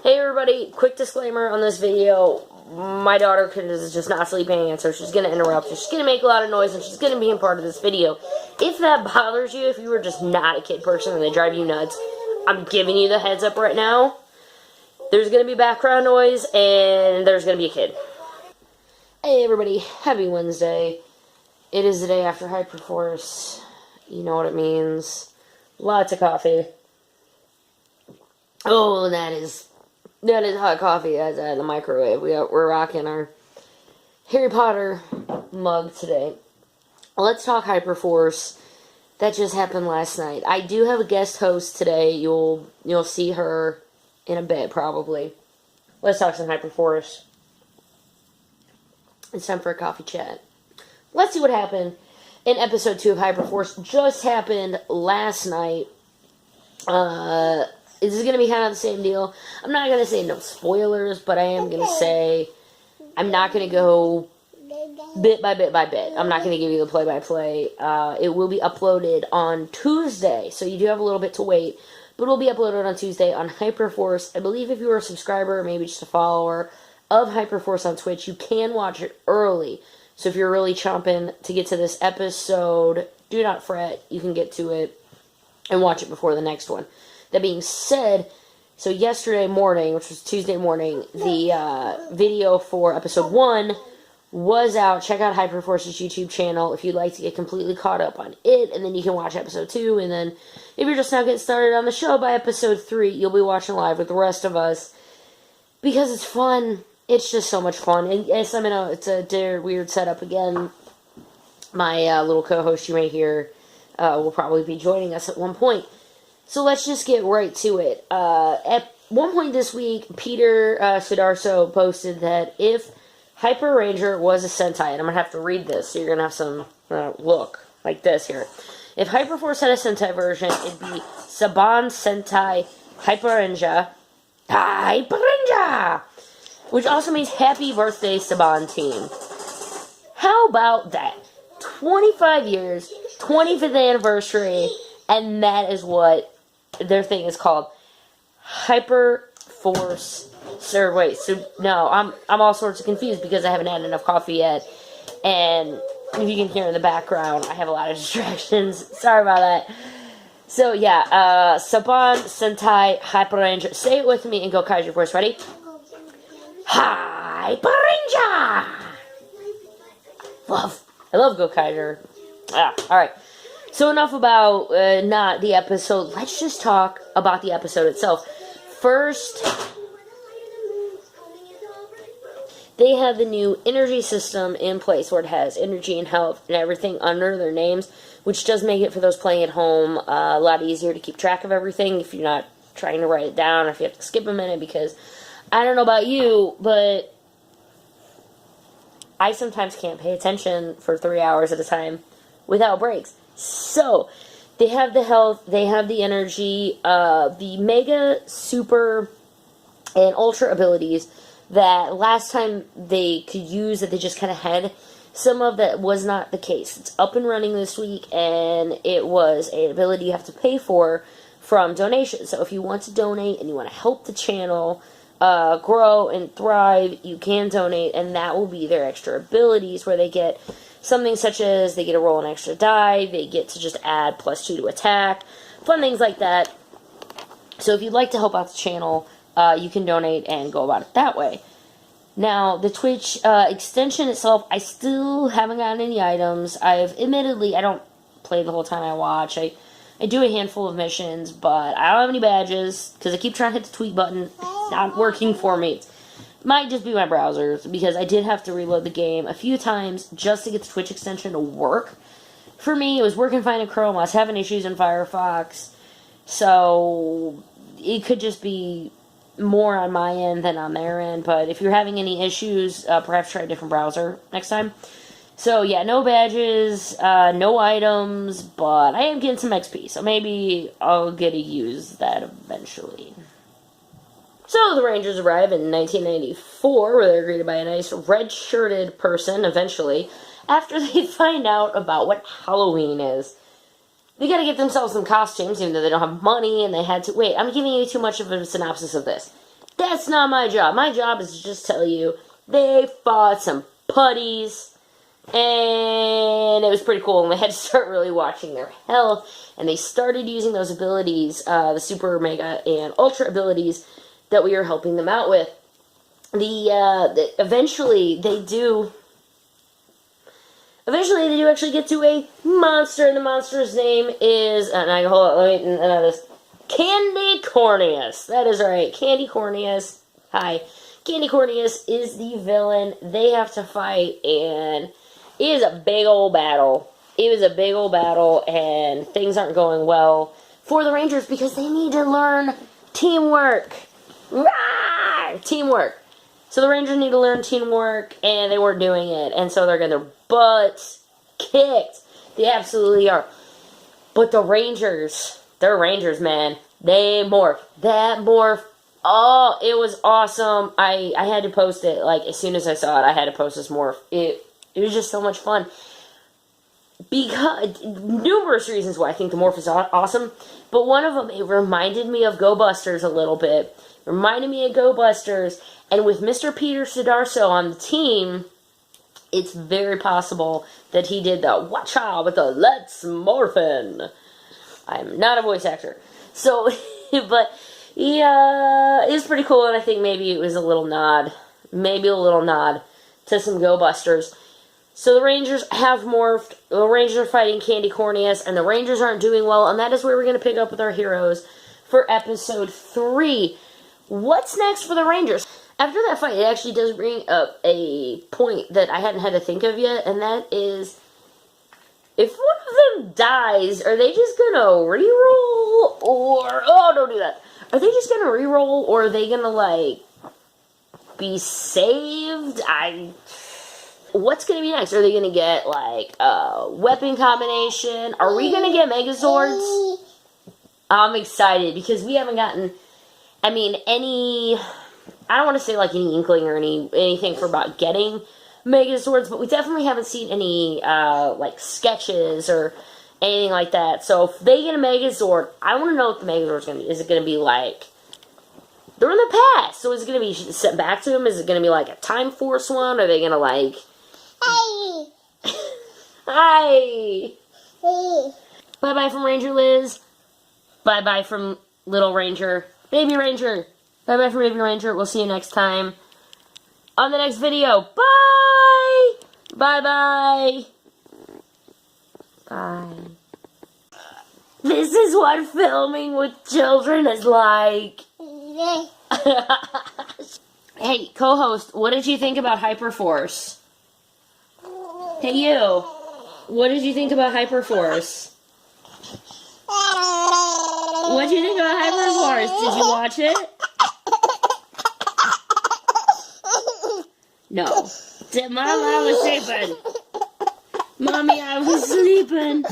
Hey everybody, quick disclaimer on this video. My daughter is just not sleeping, and so she's going to interrupt. She's going to make a lot of noise, and she's going to be a part of this video. If that bothers you, if you were just not a kid person and they drive you nuts, I'm giving you the heads up right now. There's going to be background noise, and there's going to be a kid. Hey everybody, happy Wednesday. It is the day after HYPERFORCE. You know what it means. Lots of coffee. Oh, that is hot coffee that's out of the microwave. We're rocking our Harry Potter mug today. Let's talk HYPERFORCE. That just happened last night. I do have a guest host today. You'll see her in a bit, probably. Let's talk some HYPERFORCE. It's time for a coffee chat. Let's see what happened in episode 2 of HYPERFORCE. Just happened last night. This is going to be kind of the same deal. I'm not going to say no spoilers, but I am going to say I'm not going to go bit by bit by bit. I'm not going to give you the play-by-play. It will be uploaded on Tuesday, so you do have a little bit to wait. But it will be uploaded on Tuesday on HYPERFORCE. I believe if you are a subscriber or maybe just a follower of HYPERFORCE on Twitch, you can watch it early. So if you're really chomping to get to this episode, do not fret. You can get to it and watch it before the next one. That being said, so yesterday morning, which was Tuesday morning, the video for episode 1 was out. Check out HYPERFORCE's YouTube channel if you'd like to get completely caught up on it, and then you can watch episode 2, and then if you're just now getting started on the show by episode 3, you'll be watching live with the rest of us, because it's fun. It's just so much fun. And yes, I mean, it's a weird setup again. My little co-host you may hear will probably be joining us at one point. So let's just get right to it. At one point this week, Peter Sudarso posted that if Hyper Ranger was a Sentai, and I'm going to have to read this, so you're going to have some look like this here. If HYPERFORCE had a Sentai version, it'd be Saban Sentai Hyper Ranger. Hyper Ranger! Which also means Happy Birthday Saban Team. How about that? 25 years, 25th anniversary, and that is what their thing is called. HYPERFORCE. Sir, wait, so no, I'm all sorts of confused because I haven't had enough coffee yet, and if you can hear in the background, I have a lot of distractions. Sorry about that. So yeah, Saban Sentai Hyper Ranger. Say it with me and go Kaiju voice. Ready? Hyper Ranger! I love Gokaiger. Alright. So enough about not the episode. Let's just talk about the episode itself. First, they have the new energy system in place where it has energy and health and everything under their names, which does make it for those playing at home a lot easier to keep track of everything if you're not trying to write it down or if you have to skip a minute, because I don't know about you, but I sometimes can't pay attention for 3 hours at a time without breaks. So, they have the health, they have the energy, the Mega, Super, and Ultra abilities that last time they could use that they just kind of had. Some of that was not the case. It's up and running this week, and it was an ability you have to pay for from donations. So if you want to donate and you want to help the channel grow and thrive, you can donate, and that will be their extra abilities where they get something such as they get to roll an extra die, they get to just add +2 to attack, fun things like that. So if you'd like to help out the channel, you can donate and go about it that way. Now, the Twitch extension itself, I still haven't gotten any items. Admittedly, I don't play the whole time I watch. I do a handful of missions, but I don't have any badges, because I keep trying to hit the tweet button. It's not working for me. It might just be my browsers, because I did have to reload the game a few times just to get the Twitch extension to work. For me, it was working fine in Chrome. I was having issues in Firefox. So, it could just be more on my end than on their end. But if you're having any issues, perhaps try a different browser next time. So, yeah, no badges, no items, but I am getting some XP, so maybe I'll get to use that eventually. So, the Rangers arrive in 1994, where they're greeted by a nice red-shirted person, eventually, after they find out about what Halloween is. They gotta get themselves some costumes, even though they don't have money, and they had to... Wait, I'm giving you too much of a synopsis of this. That's not my job. My job is to just tell you they fought some putties, and it was pretty cool, and they had to start really watching their health, and they started using those abilities, the Super, Mega, and Ultra abilities that we are helping them out with. Eventually they do actually get to a monster, and the monster's name is, Candy Corneus. That is right, Candy Corneus. Hi. Candy Corneus is the villain they have to fight, and it is a big old battle. It was a big old battle, and things aren't going well for the Rangers because they need to learn teamwork. Rawr! Teamwork. So the Rangers need to learn teamwork, and they weren't doing it, and so they're getting their butts kicked. They absolutely are. But the Rangers, they're Rangers, man. They morph. That morph, oh, it was awesome. I had to post it, like, as soon as I saw it, I had to post this morph. It was just so much fun. Because, numerous reasons why I think the morph is awesome, but one of them, it reminded me of Go Busters a little bit. Reminded me of Go Busters, and with Mr. Peter Sudarso on the team, it's very possible that he did the watcha with the let's morphin. I'm not a voice actor. So, but, yeah, it was pretty cool, and I think maybe it was a little nod to some Go Busters. So the Rangers have morphed, the Rangers are fighting Candy Corneus, and the Rangers aren't doing well, and that is where we're going to pick up with our heroes for episode 3. What's next for the Rangers? After that fight, it actually does bring up a point that I hadn't had to think of yet, and that is, if one of them dies, are they just going to reroll, or, oh, don't do that. Are they just going to reroll, or are they going to, like, be saved? What's going to be next? Are they going to get, like, a weapon combination? Are we going to get Megazords? I'm excited, because we haven't gotten, I don't want to say, like, any inkling or anything for about getting Megazords, but we definitely haven't seen any, like, sketches or anything like that. So if they get a Megazord, I want to know what the Megazord's going to be. Is it going to be, like, they're in the past, so is it going to be sent back to them? Is it going to be, like, a Time Force one? Are they going to, like... Hi! Hi! Hey. Bye-bye from Ranger Liz. Bye-bye from Little Ranger. Baby Ranger. Bye-bye from Baby Ranger. We'll see you next time on the next video. Bye! Bye-bye. Bye. This is what filming with children is like. Hey, co-host, what did you think about HYPERFORCE? Hey, you. What did you think about HYPERFORCE? What did you think about HYPERFORCE? Did you watch it? No. Mom, I was sleeping. Mommy, I was sleeping.